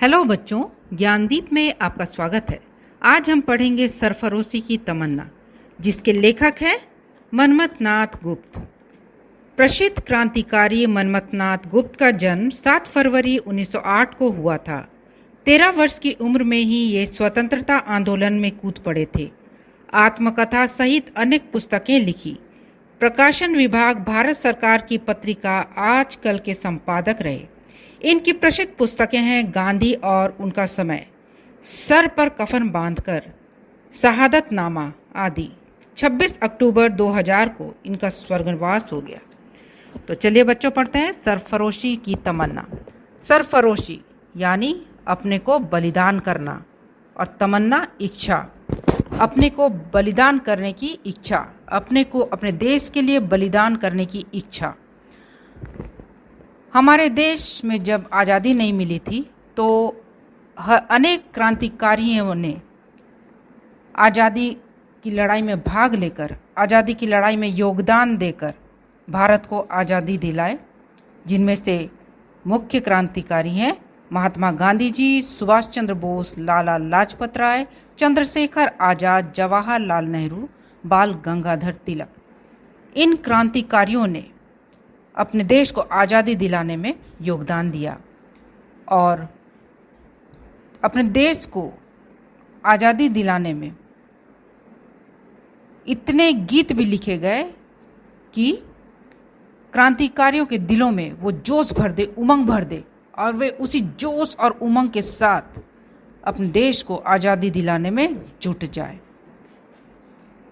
Hello बच्चों, ज्ञानदीप में आपका स्वागत है। आज हम पढ़ेंगे सरफरोशी की तमन्ना, जिसके लेखक हैं मनमथ नाथ गुप्त। प्रसिद्ध क्रांतिकारी मनमथ नाथ गुप्त का जन्म 7 फरवरी 1908 को हुआ था। 13 वर्ष की उम्र में ही ये स्वतंत्रता आंदोलन में कूद पड़े थे। आत्मकथा सहित अनेक पुस्तकें लिखी। प्रकाशन विभाग भारत सरकार की पत्रिका आजकल के संपादक रहे। इनकी प्रसिद्ध पुस्तकें हैं गांधी और उनका समय, सर पर कफन बांधकर, शहादतनामा आदि। 26 अक्टूबर 2000 को इनका स्वर्गवास हो गया। तो चलिए बच्चों पढ़ते हैं सरफरोशी की तमन्ना। सरफरोशी यानी अपने को बलिदान करना, और तमन्ना इच्छा, अपने को बलिदान करने की इच्छा, अपने को अपने देश के लिए बलिदान करने की इच्छा। हमारे देश में जब आज़ादी नहीं मिली थी तो अनेक क्रांतिकारियों ने आज़ादी की लड़ाई में भाग लेकर, आज़ादी की लड़ाई में योगदान देकर भारत को आज़ादी दिलाए, जिनमें से मुख्य क्रांतिकारी हैं महात्मा गांधी जी, सुभाष चंद्र बोस, लाला लाजपत राय, चंद्रशेखर आज़ाद, जवाहरलाल नेहरू, बाल गंगाधर तिलक। इन क्रांतिकारियों ने अपने देश को आज़ादी दिलाने में योगदान दिया और अपने देश को आज़ादी दिलाने में इतने गीत भी लिखे गए कि क्रांतिकारियों के दिलों में वो जोश भर दे, उमंग भर दे, और वे उसी जोश और उमंग के साथ अपने देश को आज़ादी दिलाने में जुट जाए।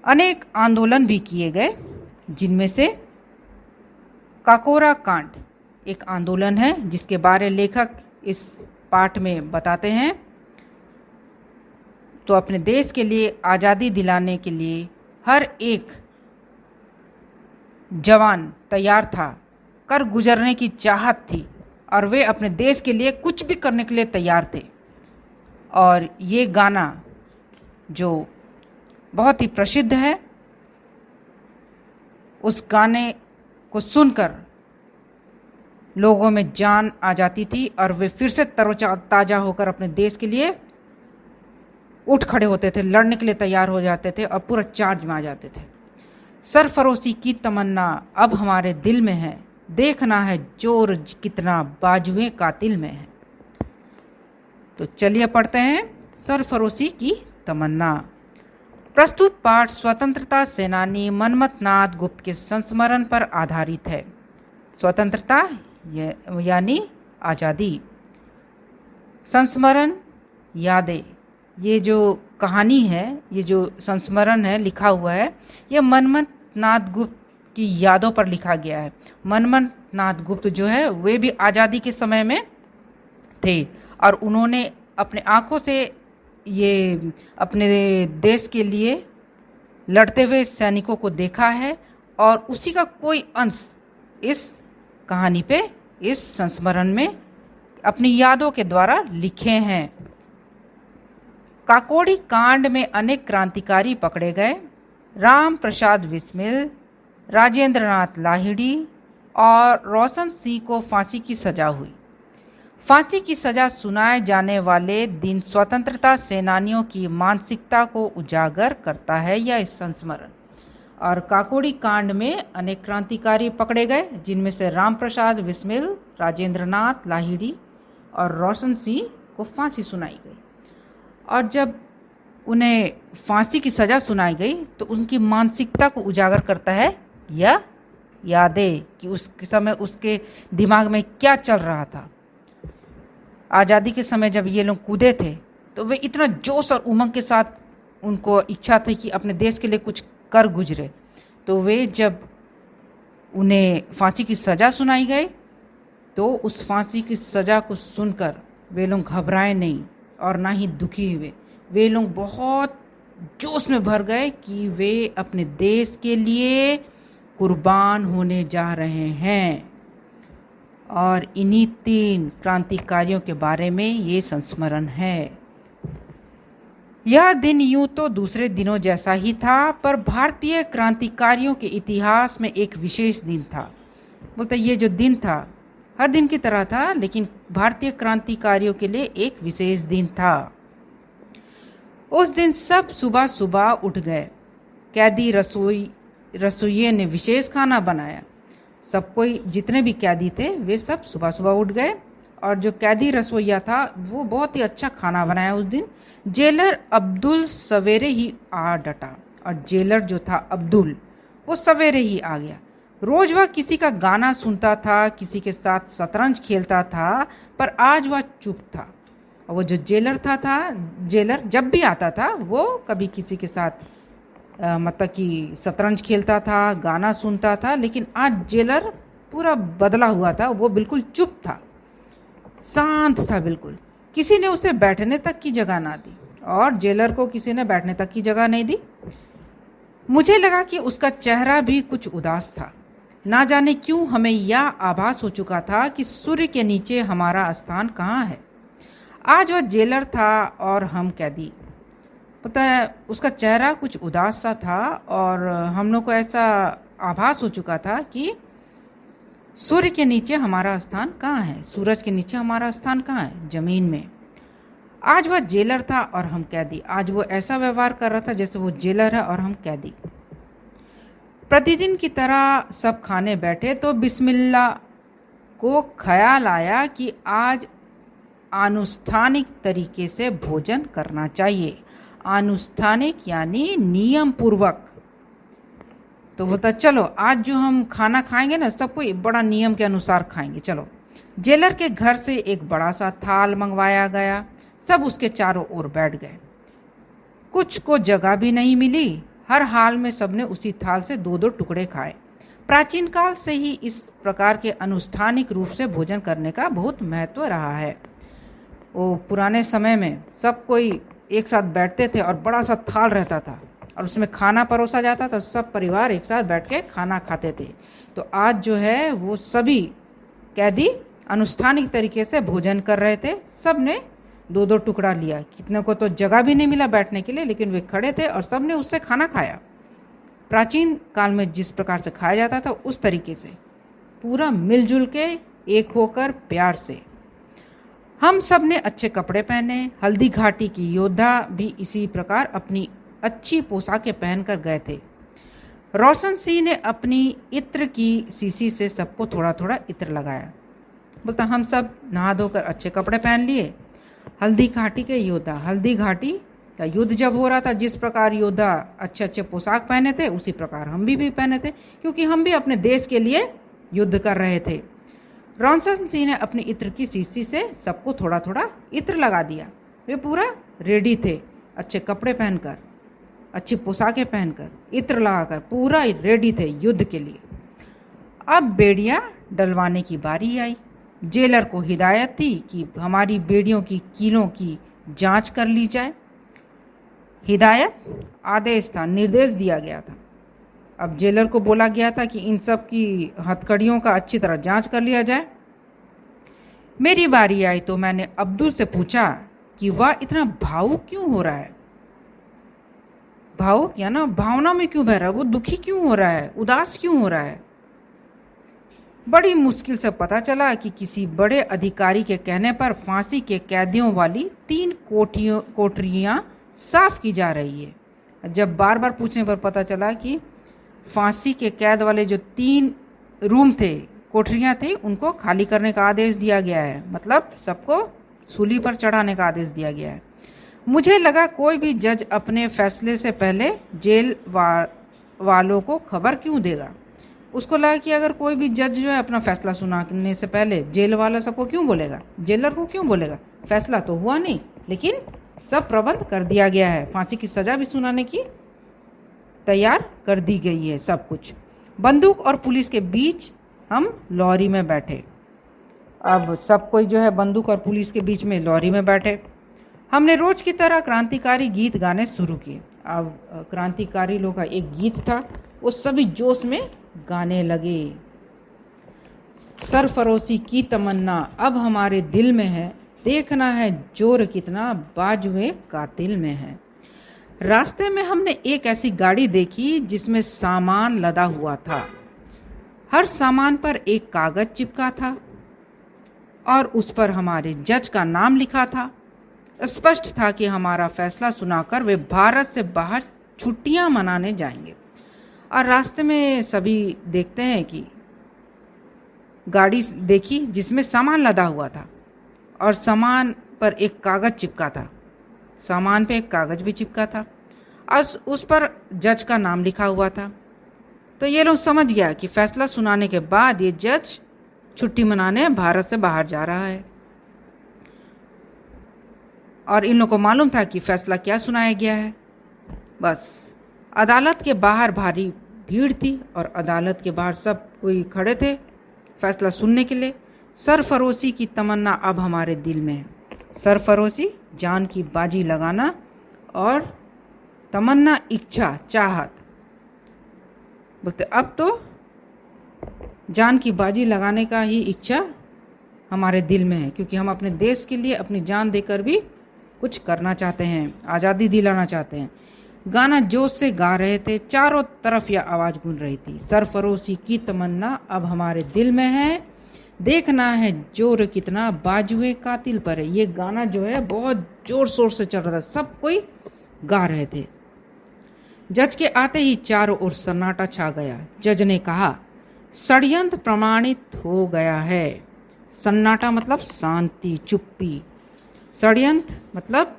अनेक आंदोलन भी किए गए, जिनमें से काकोरा कांड एक आंदोलन है, जिसके बारे लेखक इस पाठ में बताते हैं। तो अपने देश के लिए आज़ादी दिलाने के लिए हर एक जवान तैयार था, कर गुजरने की चाहत थी, और वे अपने देश के लिए कुछ भी करने के लिए तैयार थे। और ये गाना जो बहुत ही प्रसिद्ध है, उस गाने को सुनकर लोगों में जान आ जाती थी और वे फिर से तरोताजा होकर अपने देश के लिए उठ खड़े होते थे, लड़ने के लिए तैयार हो जाते थे और पूरा चार्ज में आ जाते थे। सरफरोशी की तमन्ना अब हमारे दिल में है, देखना है जोर कितना बाजुए कातिल में है। तो चलिए पढ़ते हैं सरफरोशी की तमन्ना। प्रस्तुत पाठ स्वतंत्रता सेनानी मनमथ नाथ गुप्त के संस्मरण पर आधारित है। स्वतंत्रता यानी आज़ादी, संस्मरण यादें। ये जो कहानी है, ये जो संस्मरण है लिखा हुआ है, ये मनमथ नाथ गुप्त की यादों पर लिखा गया है। मनमथ नाथ गुप्त जो है वे भी आज़ादी के समय में थे और उन्होंने अपने आँखों से ये अपने देश के लिए लड़ते हुए सैनिकों को देखा है, और उसी का कोई अंश इस कहानी पे, इस संस्मरण में अपनी यादों के द्वारा लिखे हैं। काकोड़ी कांड में अनेक क्रांतिकारी पकड़े गए। राम प्रसाद बिस्मिल, राजेंद्र नाथ लाहिड़ी और रोशन सिंह को फांसी की सजा हुई। फांसी की सजा सुनाए जाने वाले दिन स्वतंत्रता सेनानियों की मानसिकता को उजागर करता है यह संस्मरण। और काकोड़ी कांड में अनेक क्रांतिकारी पकड़े गए, जिनमें से राम प्रसाद बिस्मिल, राजेंद्र नाथ लाहिड़ी और रोशन सिंह को फांसी सुनाई गई। और जब उन्हें फांसी की सजा सुनाई गई तो उनकी मानसिकता को उजागर करता है यह यादें कि उस समय उसके दिमाग में क्या चल रहा था। आज़ादी के समय जब ये लोग कूदे थे तो वे इतना जोश और उमंग के साथ, उनको इच्छा थी कि अपने देश के लिए कुछ कर गुजरे। तो वे जब उन्हें फांसी की सज़ा सुनाई गई तो उस फांसी की सज़ा को सुनकर वे लोग घबराए नहीं और ना ही दुखी हुए। वे लोग बहुत जोश में भर गए कि वे अपने देश के लिए कुर्बान होने जा रहे हैं। और इन्हीं 3 क्रांतिकारियों के बारे में ये संस्मरण है। यह दिन यूं तो दूसरे दिनों जैसा ही था, पर भारतीय क्रांतिकारियों के इतिहास में एक विशेष दिन था। बोलते ये जो दिन था हर दिन की तरह था, लेकिन भारतीय क्रांतिकारियों के लिए एक विशेष दिन था। उस दिन सब सुबह सुबह उठ गए। कैदी रसोइये ने विशेष खाना बनाया। सब कोई, जितने भी कैदी थे वे सब सुबह सुबह उठ गए, और जो कैदी रसोइया था वो बहुत ही अच्छा खाना बनाया उस दिन। जेलर अब्दुल सवेरे ही आ डटा, और जेलर जो था अब्दुल, वो सवेरे ही आ गया। रोज वह किसी का गाना सुनता था, किसी के साथ शतरंज खेलता था, पर आज वह चुप था। और वो जो जेलर जब भी आता था वो कभी किसी के साथ मतलब कि शतरंज खेलता था, गाना सुनता था, लेकिन आज जेलर पूरा बदला हुआ था। वो बिल्कुल चुप था, शांत था बिल्कुल। किसी ने उसे बैठने तक की जगह ना दी, और जेलर को किसी ने बैठने तक की जगह नहीं दी। मुझे लगा कि उसका चेहरा भी कुछ उदास था। ना जाने क्यों हमें यह आभास हो चुका था कि सूर्य के नीचे हमारा स्थान कहाँ है। आज वह जेलर था और हम कैदी। पता है, उसका चेहरा कुछ उदास सा था, और हम लोग को ऐसा आभास हो चुका था कि सूर्य के नीचे हमारा स्थान कहाँ है, सूरज के नीचे हमारा स्थान कहाँ है, जमीन में। आज वह जेलर था और हम कैदी। आज वो ऐसा व्यवहार कर रहा था जैसे वो जेलर है और हम कैदी। प्रतिदिन की तरह सब खाने बैठे तो बिस्मिल्लाह को ख्याल आया कि आज आनुष्ठानिक तरीके से भोजन करना चाहिए। आनुष्ठानिक यानी नियम पूर्वक। तो बोलता, चलो आज जो हम खाना खाएंगे ना, सब कोई बड़ा नियम के अनुसार खाएंगे, चलो। जेलर के घर से एक बड़ा सा थाल मंगवाया गया। सब उसके चारों ओर बैठ गए। कुछ को जगह भी नहीं मिली। हर हाल में सबने उसी थाल से दो दो टुकड़े खाए। प्राचीन काल से ही इस प्रकार के अनुष्ठानिक रूप से भोजन करने का बहुत महत्व रहा है। वो पुराने समय में सब कोई एक साथ बैठते थे और बड़ा सा थाल रहता था, और उसमें खाना परोसा जाता था। सब परिवार एक साथ बैठ के खाना खाते थे। तो आज जो है वो सभी कैदी अनुष्ठानिक तरीके से भोजन कर रहे थे। सब ने दो दो टुकड़ा लिया। कितने को तो जगह भी नहीं मिला बैठने के लिए, लेकिन वे खड़े थे और सब ने उससे खाना खाया। प्राचीन काल में जिस प्रकार से खाया जाता था उस तरीके से, पूरा मिलजुल के, एक होकर, प्यार से। हम सब ने अच्छे कपड़े पहने। हल्दी घाटी की योद्धा भी इसी प्रकार अपनी अच्छी पोशाकें पहनकर गए थे। रोशन सिंह ने अपनी इत्र की शीशी से सबको थोड़ा थोड़ा इत्र लगाया। बोलता, हम सब नहा धोकर अच्छे कपड़े पहन लिए। हल्दी घाटी के योद्धा, हल्दी घाटी का युद्ध जब हो रहा था, जिस प्रकार योद्धा अच्छे अच्छे पोशाक पहने थे उसी प्रकार हम भी पहने थे, क्योंकि हम भी अपने देश के लिए युद्ध कर रहे थे। रोशन सिंह ने अपनी इत्र की शीशी से सबको थोड़ा थोड़ा इत्र लगा दिया। वे पूरा रेडी थे, अच्छे कपड़े पहनकर, अच्छी पोशाकें पहनकर, इत्र लगाकर पूरा रेडी थे युद्ध के लिए। अब बेड़ियां डलवाने की बारी आई। जेलर को हिदायत थी कि हमारी बेड़ियों की कीलों की जांच कर ली जाए। हिदायत, आदेश था, निर्देश दिया गया था। अब जेलर को बोला गया था कि इन सब की हथकड़ियों का अच्छी तरह जांच कर लिया जाए। मेरी बारी आई तो मैंने अब्दुल से पूछा कि वह इतना भावुक क्यों हो रहा है। भावुक या ना भावना में क्यों बह रहा है, वो दुखी क्यों हो रहा है, उदास क्यों हो रहा है। बड़ी मुश्किल से पता चला कि किसी बड़े अधिकारी के कहने पर फांसी के कैदियों वाली 3 कोठरियां साफ की जा रही है। जब बार बार पूछने पर पता चला कि फांसी के कैद वाले जो 3 रूम थे, कोठरियां थी, उनको खाली करने का आदेश दिया गया है। मतलब सबको सूली पर चढ़ाने का आदेश दिया गया है। मुझे लगा कोई भी जज अपने फैसले से पहले जेल वालों को खबर क्यों देगा। उसको लगा कि अगर कोई भी जज जो है अपना फैसला सुनाने से पहले जेल वाला सबको क्यों बोलेगा, जेलर को क्यों बोलेगा। फैसला तो हुआ नहीं, लेकिन सब प्रबंध कर दिया गया है। फांसी की सजा भी सुनाने की तैयार कर दी गई है सब कुछ। बंदूक और पुलिस के बीच हम लॉरी में बैठे। अब सब कोई जो है बंदूक और पुलिस के बीच में लॉरी में बैठे। हमने रोज की तरह क्रांतिकारी गीत गाने शुरू किए। अब क्रांतिकारी लोग का एक गीत था, वो सभी जोश में गाने लगे। सरफरोशी की तमन्ना अब हमारे दिल में है, देखना है जोर कितना बाजुए कातिल में है। रास्ते में हमने एक ऐसी गाड़ी देखी जिसमें सामान लदा हुआ था। हर सामान पर एक कागज चिपका था। और उस पर हमारे जज का नाम लिखा था। स्पष्ट था कि हमारा फैसला सुनाकर वे भारत से बाहर छुट्टियां मनाने जाएंगे। और रास्ते में सभी देखते हैं कि गाड़ी देखी जिसमें सामान लदा हुआ था और सामान पर एक कागज चिपका था। सामान पे एक कागज भी चिपका था और उस पर जज का नाम लिखा हुआ था। तो ये लोग समझ गया कि फैसला सुनाने के बाद ये जज छुट्टी मनाने भारत से बाहर जा रहा है। और इन लोगों को मालूम था कि फैसला क्या सुनाया गया है। बस अदालत के बाहर भारी भीड़ थी और अदालत के बाहर सब कोई खड़े थे फैसला सुनने के लिए। सरफरोशी की तमन्ना अब हमारे दिल में है। सरफरोशी जान की बाजी लगाना और तमन्ना इच्छा चाहत। बोलते अब तो जान की बाजी लगाने का ही इच्छा हमारे दिल में है, क्योंकि हम अपने देश के लिए अपनी जान देकर भी कुछ करना चाहते हैं, आज़ादी दिलाना चाहते हैं। गाना जोश से गा रहे थे, चारों तरफ यह आवाज गूंज रही थी, सरफरोशी की तमन्ना अब हमारे दिल में है, देखना है जोर कितना बाजुए कातिल पर है। ये गाना जो है बहुत जोर शोर से चल रहा था, सब कोई गा रहे थे। जज के आते ही चारों ओर सन्नाटा छा गया। जज ने कहा, षड्यंत्र प्रमाणित हो गया है। सन्नाटा मतलब शांति, चुप्पी। षड्यंत्र मतलब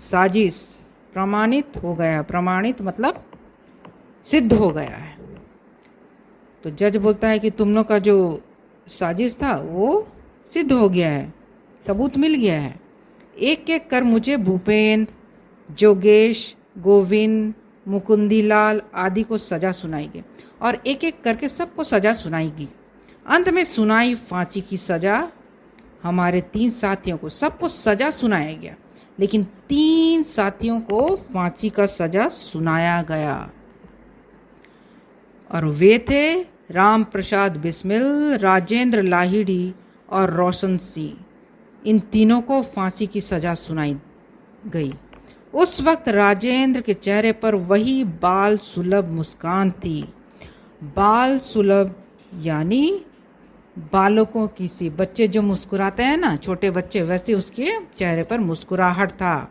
साजिश। प्रमाणित हो गया, प्रमाणित मतलब सिद्ध हो गया है। तो जज बोलता है कि तुम लोग का जो साजिश था वो सिद्ध हो गया है, सबूत मिल गया है। एक एक कर मुझे भूपेंद्र, जोगेश, गोविंद, मुकुंदीलाल आदि को सजा सुनाएगी और एक एक करके सबको सजा सुनाएगी। अंत में सुनाई फांसी की सजा। हमारे 3 साथियों को सबको सजा सुनाया गया, लेकिन 3 साथियों को फांसी का सजा सुनाया गया और वे थे राम प्रसाद बिस्मिल, राजेंद्र लाहिड़ी और रोशन सिंह। इन तीनों को फांसी की सजा सुनाई गई। उस वक्त राजेंद्र के चेहरे पर वही बाल सुलभ मुस्कान थी। बाल सुलभ यानी बालकों की सी, बच्चे जो मुस्कुराते हैं ना, छोटे बच्चे, वैसे उसके चेहरे पर मुस्कुराहट था।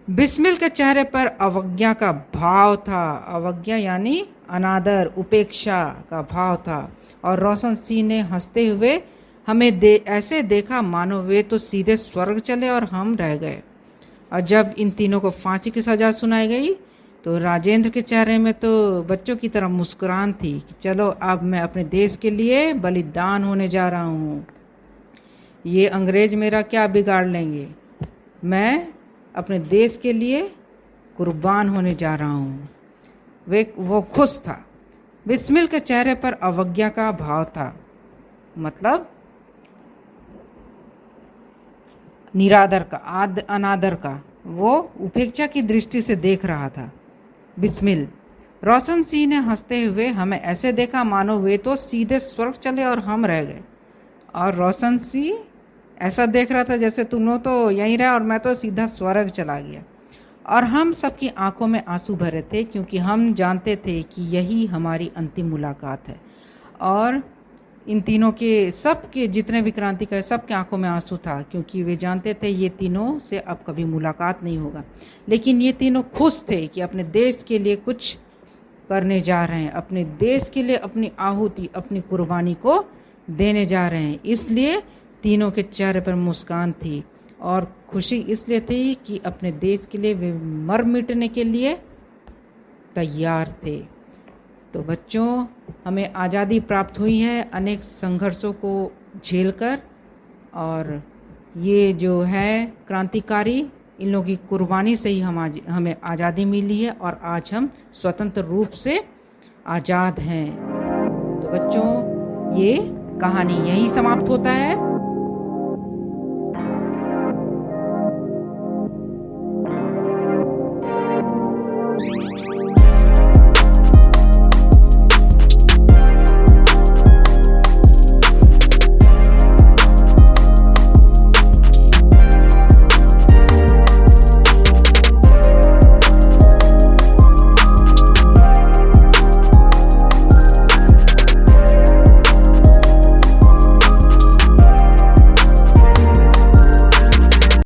बिस्मिल के चेहरे पर अवज्ञा का भाव था। अवज्ञा यानी अनादर, उपेक्षा का भाव था। और रोशन सिंह ने हंसते हुए हमें ऐसे देखा मानो वे तो सीधे स्वर्ग चले और हम रह गए। और जब इन तीनों को फांसी की सजा सुनाई गई तो राजेंद्र के चेहरे में तो बच्चों की तरह मुस्कुराहट थी कि चलो अब मैं अपने देश के लिए बलिदान होने जा रहा हूँ। ये अंग्रेज मेरा क्या बिगाड़ लेंगे, मैं अपने देश के लिए कुर्बान होने जा रहा हूँ। वो खुश था। बिस्मिल के चेहरे पर अवज्ञा का भाव था, मतलब निरादर का, अनादर का। वो उपेक्षा की दृष्टि से देख रहा था बिस्मिल। रोशन सिंह ने हंसते हुए हमें ऐसे देखा मानो वे तो सीधे स्वर्ग चले और हम रह गए। और रोशन सिंह ऐसा देख रहा था जैसे तुम लोग तो यहीं रहे और मैं तो सीधा स्वर्ग चला गया। और हम सबकी आंखों में आंसू भरे थे, क्योंकि हम जानते थे कि यही हमारी अंतिम मुलाकात है। और इन तीनों के, सबके जितने भी क्रांतिकारी, सबके आंखों में आंसू था, क्योंकि वे जानते थे ये तीनों से अब कभी मुलाकात नहीं होगा। लेकिन ये तीनों खुश थे कि अपने देश के लिए कुछ करने जा रहे हैं, अपने देश के लिए अपनी आहुति, अपनी कुर्बानी को देने जा रहे हैं। इसलिए तीनों के चेहरे पर मुस्कान थी और खुशी इसलिए थी कि अपने देश के लिए वे मर मिटने के लिए तैयार थे। तो बच्चों, हमें आज़ादी प्राप्त हुई है अनेक संघर्षों को झेलकर, और ये जो है क्रांतिकारी, इन लोगों की कुर्बानी से ही हमें आज़ादी मिली है और आज हम स्वतंत्र रूप से आज़ाद हैं। तो बच्चों, ये कहानी यहीं समाप्त होता है।